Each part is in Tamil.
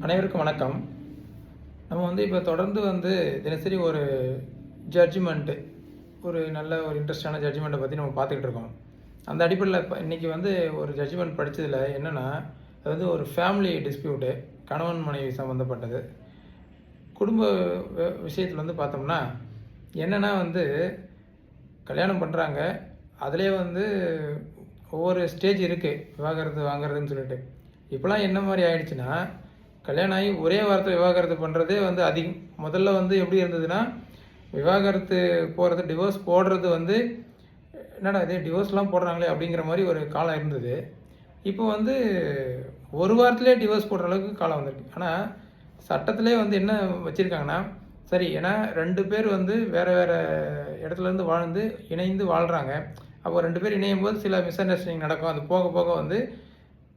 அனைவருக்கும் வணக்கம். நம்ம இப்போ தொடர்ந்து தினசரி ஒரு ஜட்ஜ்மெண்ட்டு, ஒரு நல்ல ஒரு இன்ட்ரெஸ்டான ஜட்ஜ்மெண்ட்டை பற்றி நம்ம பார்த்துக்கிட்டு இருக்கோம். அந்த அடிப்படையில் இப்போ இன்றைக்கி ஒரு ஜட்ஜ்மெண்ட் படித்ததில் என்னென்னா, அது ஒரு ஃபேமிலி டிஸ்பியூட்டு, கணவன் மனைவி சம்மந்தப்பட்டது. குடும்ப விஷயத்தில் பார்த்தோம்னா என்னென்னா கல்யாணம் பண்ணுறாங்க. அதிலே ஒவ்வொரு ஸ்டேஜ் இருக்குது, விவாகரத்து வாங்குறதுன்னு சொல்லிட்டு. இப்போலாம் என்ன மாதிரி ஆயிடுச்சுன்னா, கல்யாணம் ஆகி ஒரே வாரத்தில் விவாகரத்து பண்ணுறதே அதிகம். முதல்ல எப்படி இருந்ததுன்னா, விவாகரத்து போகிறது, டிவோர்ஸ் போடுறது என்னடா இது டிவோர்ஸ்லாம் போடுறாங்களே அப்படிங்கிற மாதிரி ஒரு காலம் இருந்தது. இப்போ ஒரு வாரத்திலே டிவோர்ஸ் போடுற அளவுக்கு காலம் வந்திருக்கு. ஆனால் சட்டத்திலே என்ன வச்சுருக்காங்கன்னா, சரி, ஏன்னா 2 பேர் வேறு வேறு இடத்துலேருந்து வாழ்ந்து இணைந்து வாழ்கிறாங்க. அப்போ 2 பேர் இணையும் போது சில மிஸ் அண்டர்ஸ்டாண்டிங் நடக்கும். அது போக போக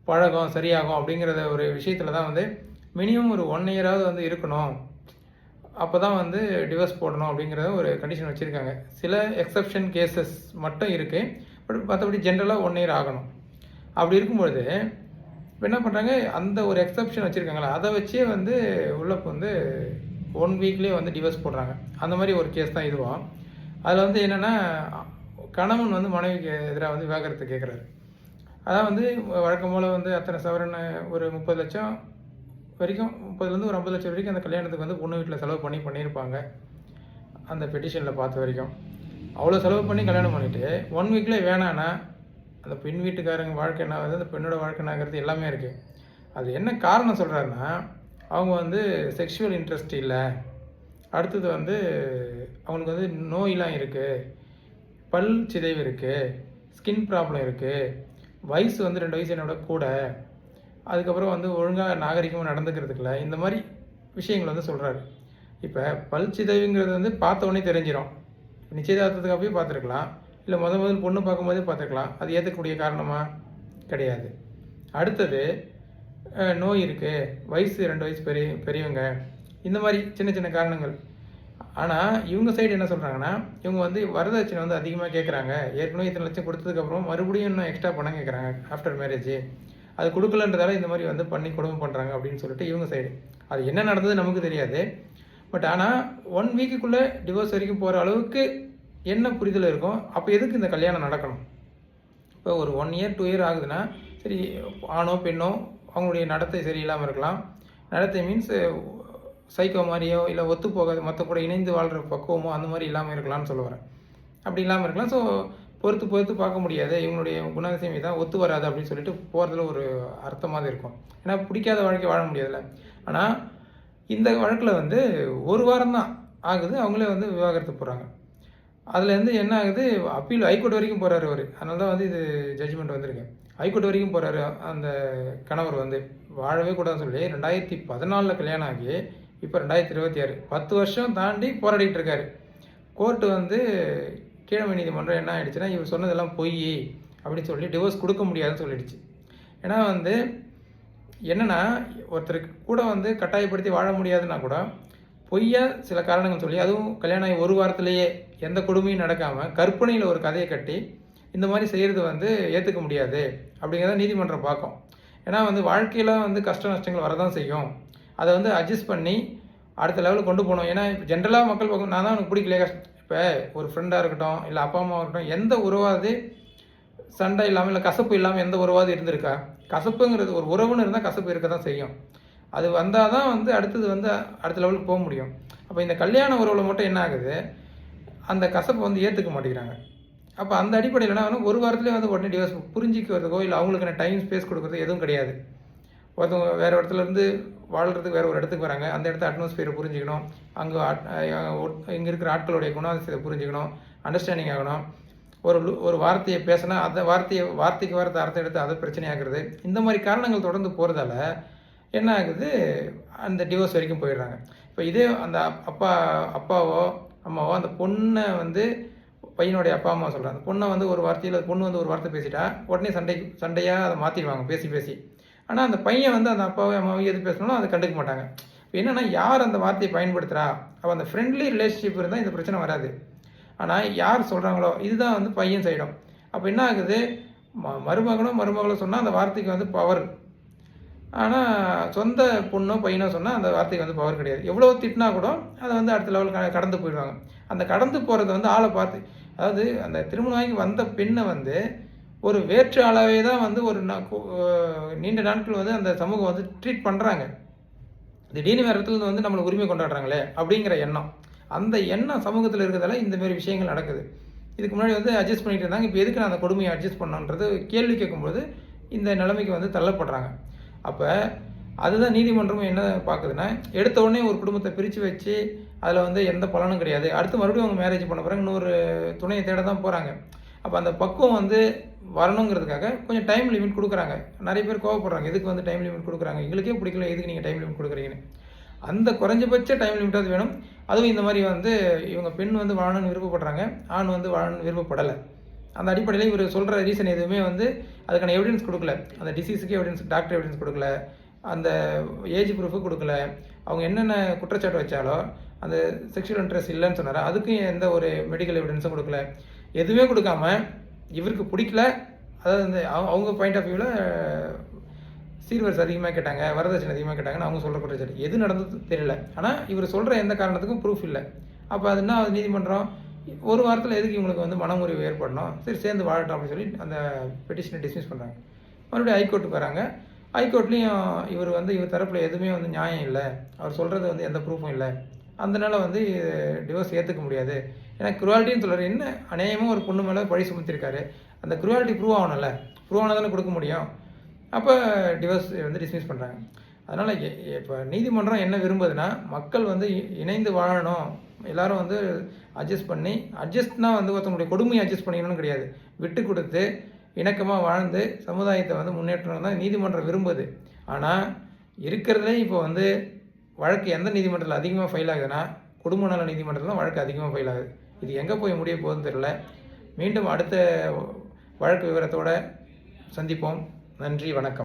பழகம் சரியாகும் அப்படிங்கிறத ஒரு விஷயத்தில் தான் மினிமம் ஒரு 1 இயராவது இருக்கணும். அப்போ தான் டிவோர்ஸ் போடணும் அப்படிங்கிறத ஒரு கண்டிஷன் வச்சுருக்காங்க. சில எக்ஸப்ஷன் கேசஸ் மட்டும் இருக்குது. பட் மற்றபடி ஜென்ரலாக 1 இயர் ஆகணும். அப்படி இருக்கும்பொழுது இப்போ என்ன பண்ணுறாங்க, அந்த ஒரு எக்ஸப்ஷன் வச்சுருக்காங்களா, அதை வச்சே உள்ள 1 வீக்லேயே டிவோர்ஸ் போடுறாங்க. அந்த மாதிரி ஒரு கேஸ் தான் இதுவும். அதில் என்னென்னா, கணவன் மனைவிக்கு எதிராக விவாகரத்து கேட்குறாரு. அதான் வழக்கம் போல் அத்தனை சவரன் ஒரு 30 லட்சம் வரைக்கும், 30லேருந்து ஒரு 50 லட்சம் வரைக்கும் அந்த கல்யாணத்துக்கு பொண்ணு வீட்டில் செலவு பண்ணியிருப்பாங்க. அந்த பெட்டிஷனில் பார்த்த வரைக்கும் அவ்வளோ செலவு பண்ணி கல்யாணம் பண்ணிவிட்டு 1 வீக்லேயே வேணான்னா அந்த பெண் வீட்டுக்காரங்க வாழ்க்கை என்ன ஆகுது, அந்த பெண்ணோட வாழ்க்கை என்னாகிறது எல்லாமே இருக்குது. அது என்ன காரணம் சொல்கிறாருன்னா, அவங்க செக்ஷுவல் இன்ட்ரெஸ்ட் இல்லை. அடுத்தது அவங்களுக்கு நோயெலாம் இருக்குது, பல் சிதைவு இருக்குது, ஸ்கின் ப்ராப்ளம் இருக்குது, வயசு 2 வயசு என்னோட கூட, அதுக்கப்புறம் ஒழுங்காக நாகரிகமாக நடந்துக்கிறதுக்குல, இந்த மாதிரி விஷயங்கள் சொல்கிறாரு. இப்போ பல் சிதைவுங்கிறது பார்த்த உடனே தெரிஞ்சிடும். நிச்சயதார்த்தத்துக்கு அப்பயே பார்த்துருக்கலாம், இல்லை முதல் பொண்ணு பார்க்கும்போதே பார்த்துருக்கலாம். அது ஏற்றக்கூடிய காரணமாக கிடையாது. அடுத்தது நோய் இருக்குது, வயசு 2 வயசு பெரியவங்க, இந்த மாதிரி சின்ன சின்ன காரணங்கள். ஆனால் இவங்க சைடு என்ன சொல்கிறாங்கன்னா, இவங்க வரதட்சணை அதிகமாக கேட்குறாங்க. ஏற்கனவே இத்தனை லட்சம் கொடுத்ததுக்கப்புறம் மறுபடியும் இன்னும் எக்ஸ்ட்ரா பணம் கேட்குறாங்க ஆஃப்டர் மேரேஜ். அது கொடுக்கலன்றதால இந்த மாதிரி பண்ணி கொடுமை பண்ணுறாங்க அப்படின்னு சொல்லிட்டு இவங்க சைடு. அது என்ன நடந்தது நமக்கு தெரியாது. பட் ஆனால் 1 வீக்குக்குள்ளே டிவோர்ஸ் வரைக்கும் போகிற அளவுக்கு என்ன புரிதல் இருக்கும், அப்போ எதுக்கு இந்த கல்யாணம் நடக்கணும்? இப்போ ஒரு 1 இயர் 2 இயர் ஆகுதுன்னா, சரி, ஆணோ பெண்ணோ அவங்களுடைய நடத்தை சரியில்லாமல் இருக்கலாம். நடத்தை மீன்ஸ் சைக்கோ மாதிரியோ, இல்லை ஒத்து போகாது மற்ற கூட இணைந்து வாழ்கிற பக்குவமோ அந்த மாதிரி இல்லாமல் இருக்கலாம்னு சொல்ல வரேன். அப்படி இல்லாமல் இருக்கலாம். ஸோ பொறுத்து பார்க்க முடியாது, இவங்களுடைய குணாதிசயம் இதான் ஒத்து வராது அப்படின்னு சொல்லிட்டு போகிறதுல ஒரு அர்த்தமாக இருக்கும். ஏன்னா பிடிக்காத வாழ்க்கை வாழ முடியாதுல்ல. ஆனால் இந்த வழக்கில் 1 வாரம் தான் ஆகுது, அவங்களே விவாகரத்து போகிறாங்க. அதில் என்ன ஆகுது, அப்பீல் ஹைகோர்ட் வரைக்கும் போகிறாரு அவர். அதனால தான் இது ஜட்ஜ்மெண்ட் வந்திருக்கு. ஹைகோர்ட் வரைக்கும் போகிறாரு. அந்த கணவர் வாழவே கூடாதுன்னு சொல்லி 2014 கல்யாணம் ஆகி இப்போ 2026 10 வருஷம் தாண்டி போராடிட்டு இருக்காரு. கோர்ட்டு கீழமை நீதிமன்றம் என்ன ஆகிடுச்சுன்னா, இவர் சொன்னதெல்லாம் பொய் அப்படின்னு சொல்லி டிவோர்ஸ் கொடுக்க முடியாதுன்னு சொல்லிடுச்சு. ஏன்னா என்னென்னா, ஒருத்தருக்கு கூட கட்டாயப்படுத்தி வாழ முடியாதுன்னா கூட பொய்யா சில காரணங்கள் சொல்லி, அதுவும் கல்யாணம் ஆகி 1 வாரத்திலேயே எந்த கொடுமையும் நடக்காமல் கற்பனையில் ஒரு கதையை கட்டி இந்த மாதிரி செய்கிறது ஏற்றுக்க முடியாது அப்படிங்கிறத நீதிமன்றம் பார்க்கும். ஏன்னா வாழ்க்கையில் கஷ்ட நஷ்டங்கள் வரதான் செய்யும். அதை அட்ஜஸ்ட் பண்ணி அடுத்த லெவலுக்கு கொண்டு போகணும். ஏன்னா ஜென்ரலாக மக்கள் பார்க்கணும், நான் தான் எனக்கு பிடிக்கலையே. இப்போ ஒரு ஃப்ரெண்டாக இருக்கட்டும், இல்லை அப்பா அம்மாவாக இருக்கட்டும், எந்த உறவாவது சண்டை இல்லாமல் இல்லை கசப்பு இல்லாமல் எந்த உறவாவது இருந்திருக்கா? கசப்புங்கிறது ஒரு உறவுன்னு இருந்தால் கசப்பு இருக்க தான் செய்யும். அது வந்தால் தான் அடுத்தது அடுத்த லெவலுக்கு போக முடியும். அப்போ இந்த கல்யாண உறவில் மட்டும் என்ன ஆகுது, அந்த கசப்பை ஏற்றுக்க மாட்டேங்கிறாங்க. அப்போ அந்த அடிப்படையில் என்ன 1 வாரத்துலேயே உடனே டிவோர்ஸ் புரிஞ்சிக்கிறதுக்கோ, இல்லை அவங்களுக்கு டைம் ஸ்பேஸ் கொடுக்குறதோ எதுவும் கிடையாது. ஒருத்தவங்க வேறு இடத்துலேருந்து வாழ்கிறதுக்கு வேறு ஒரு இடத்துக்கு வராங்க. அந்த இடத்த அட்மாஸ்பியரை புரிஞ்சுக்கணும், அங்கே இங்கே இருக்கிற ஆட்களுடைய குணாதிசயத்தை புரிஞ்சுக்கணும், அண்டர்ஸ்டாண்டிங் ஆகணும். ஒரு வார்த்தையை பேசினா அந்த வார்த்தைக்கு வார்த்தை அர்த்தம் எடுத்து அதை பிரச்சனையாகிறது. இந்த மாதிரி காரணங்கள் தொடர்ந்து போகிறதால என்ன ஆகுது, அந்த டிவோர்ஸ் வரைக்கும் போயிடுறாங்க. இப்போ இதே அந்த அப்பாவோ அம்மாவோ அந்த பொண்ணை பையனுடைய அப்பா அம்மா சொல்கிறாங்க, அந்த பொண்ணை ஒரு வார்த்தையில் பொண்ணு ஒரு வார்த்தை பேசிட்டா உடனே சண்டையாக அதை மாற்றிடுவாங்க பேசி. ஆனால் அந்த பையன் அந்த அப்பாவை அம்மாவையும் எது பேசணும் அதை கண்டுக்க மாட்டாங்க. இப்போ என்னென்னா, யார் அந்த வார்த்தையை பயன்படுத்துகிறா, அப்போ அந்த ஃப்ரெண்ட்லி ரிலேஷன்ஷிப் இருந்தால் இந்த பிரச்சனை வராது. ஆனால் யார் சொல்கிறாங்களோ இதுதான் பையன் சைடும். அப்போ என்ன ஆகுது, மருமகனோ சொன்னால் அந்த வார்த்தைக்கு பவர் ஆனால் சொந்த பொண்ணோ பையனோ சொன்னால் அந்த வார்த்தைக்கு வந்து பவர் கிடையாது. எவ்வளோ திட்டினா கூட அதை வந்து அடுத்த லெவலுக்கு கடந்து போயிடுவாங்க. அந்த கடந்து போகிறத வந்து ஆளை பார்த்து, அதாவது அந்த திருமணமாகி வந்த பெண்ணை வந்து ஒரு வேற்று ஆளாகவே தான் வந்து ஒரு நீண்ட நாட்கள் வந்து அந்த சமூகம் வந்து ட்ரீட் பண்ணுறாங்க. திடீர்னு வேறு இடத்துல வந்து நம்மளை உரிமை கொண்டாடுறாங்களே அப்படிங்கிற எண்ணம், அந்த எண்ணம் சமூகத்தில் இருக்கிறதால இந்தமாரி விஷயங்கள் நடக்குது. இதுக்கு முன்னாடி வந்து அட்ஜஸ்ட் பண்ணிட்டு இருந்தாங்க. இப்போ எதுக்கு நான் அந்த கொடுமையை அட்ஜஸ்ட் பண்ணணுன்றது கேள்வி கேட்கும்போது இந்த நிலைமைக்கு வந்து தள்ளப்படுறாங்க. அப்போ அதுதான் நீதிமன்றமும் என்ன பார்க்குதுன்னா, எடுத்த உடனே ஒரு குடும்பத்தை பிரித்து வச்சு அதில் வந்து எந்த பலனும் கிடையாது. அடுத்து மறுபடியும் அவங்க மேரேஜ் பண்ண போகிறாங்க, இன்னொரு துணையை தேட தான் போகிறாங்க. அப்போ அந்த பக்குவம் வந்து வரணுங்கிறதுக்காக கொஞ்சம் டைம் லிமிட் கொடுக்குறாங்க. நிறைய பேர் கோவப்படுறாங்க, எதுக்கு வந்து டைம் லிமிட் கொடுக்குறாங்க, எங்களுக்கே பிடிக்கல, எதுக்கு நீங்கள் டைம் லிமிட் கொடுக்குறீங்கன்னு. அந்த குறைஞ்சபட்ச டைம் லிமிட்டாவது வேணும். அதுவும் இந்த மாதிரி வந்து இவங்க பெண் வந்து வாழணும்னு விருப்பப்படுறாங்க, ஆண் வந்து வாழணும்னு விருப்பப்படலை. அந்த அடிப்படையில் இவர் சொல்கிற ரீசன் எதுவுமே வந்து அதுக்கான எவிடன்ஸ் கொடுக்கல. அந்த டிசீஸுக்கு எவிடன்ஸ், டாக்டர் எவிடன்ஸ் கொடுக்கல, அந்த ஏஜ் ப்ரூஃபு கொடுக்கல. அவங்க என்னென்ன குற்றச்சாட்டு வச்சாலோ அந்த செக்ஷுவல் இன்ட்ரெஸ்ட் இல்லைன்னு சொன்னார், அதுக்கும் எந்த ஒரு மெடிக்கல் எவிடன்ஸும் கொடுக்கல. எதுவுமே கொடுக்காம இவருக்கு பிடிக்கல, அதாவது இந்த அவங்க பாயிண்ட் ஆஃப் வியூவில் சீர்வரிசை அதிகமாக கேட்டாங்க, வரதட்சணை அதிகமாக கேட்டாங்கன்னு அவங்க சொல்கிற குற்றச்சாட்டு எது நடந்தது தெரியல. ஆனால் இவர் சொல்கிற எந்த காரணத்துக்கும் ப்ரூஃப் இல்லை. அப்போ அது என்ன, அது நீதிமன்றம் ஒரு வாரத்தில் எதுக்கு இவங்களுக்கு வந்து மனமுறிவு ஏற்படணும், சரி சேர்ந்து வாழட்டும் அப்படின்னு சொல்லி அந்த பெட்டிஷனை டிஸ்மிஸ் பண்ணுறாங்க. மறுபடியும் ஹைகோர்ட்டுக்கு வராங்க. ஹைகோர்ட்லேயும் இவர் தரப்பில் எதுவுமே வந்து நியாயம் இல்லை, அவர் சொல்கிறது வந்து எந்த ப்ரூஃபும் இல்லை, அதனால வந்து டிவோர்ஸ் ஏற்றுக்க முடியாது. ஏன்னா குருவாலிட்டின்னு சொல்கிறார். என்ன அநேகமாக ஒரு பொண்ணு மேலே பழி சுமத்திருக்காரு, அந்த குருவாலிட்டி ப்ரூவ் ஆகணும்ல, ப்ரூவ் ஆனால் தானே கொடுக்க முடியும். அப்போ டிவோர்ஸ் வந்து டிஸ்மிஸ் பண்ணுறாங்க. அதனால் இப்போ நீதிமன்றம் என்ன விரும்புதுன்னா, மக்கள் வந்து இணைந்து வாழணும், எல்லோரும் வந்து அட்ஜஸ்ட்னா வந்து ஒருத்தவங்களுடைய கொடுமையை அட்ஜஸ்ட் பண்ணிக்கணும்னு கிடையாது, விட்டு கொடுத்து இணக்கமாக வாழ்ந்து சமுதாயத்தை வந்து முன்னேற்றணும் தான் நீதிமன்றம் விரும்புது. ஆனால் இருக்கிறதுலே இப்போ வந்து வழக்கு எந்த நீதிமன்றத்தில் அதிகமாக ஃபைல் ஆகுதுன்னா குடும்ப நல நீதிமன்றத்தில் தான் வழக்கு அதிகமாக ஃபைல் ஆகுது. இது எங்கே போய் முடிய போகுதுன்னு தெரியல. மீண்டும் அடுத்த வழக்கு விவரத்தோடு சந்திப்போம். நன்றி, வணக்கம்.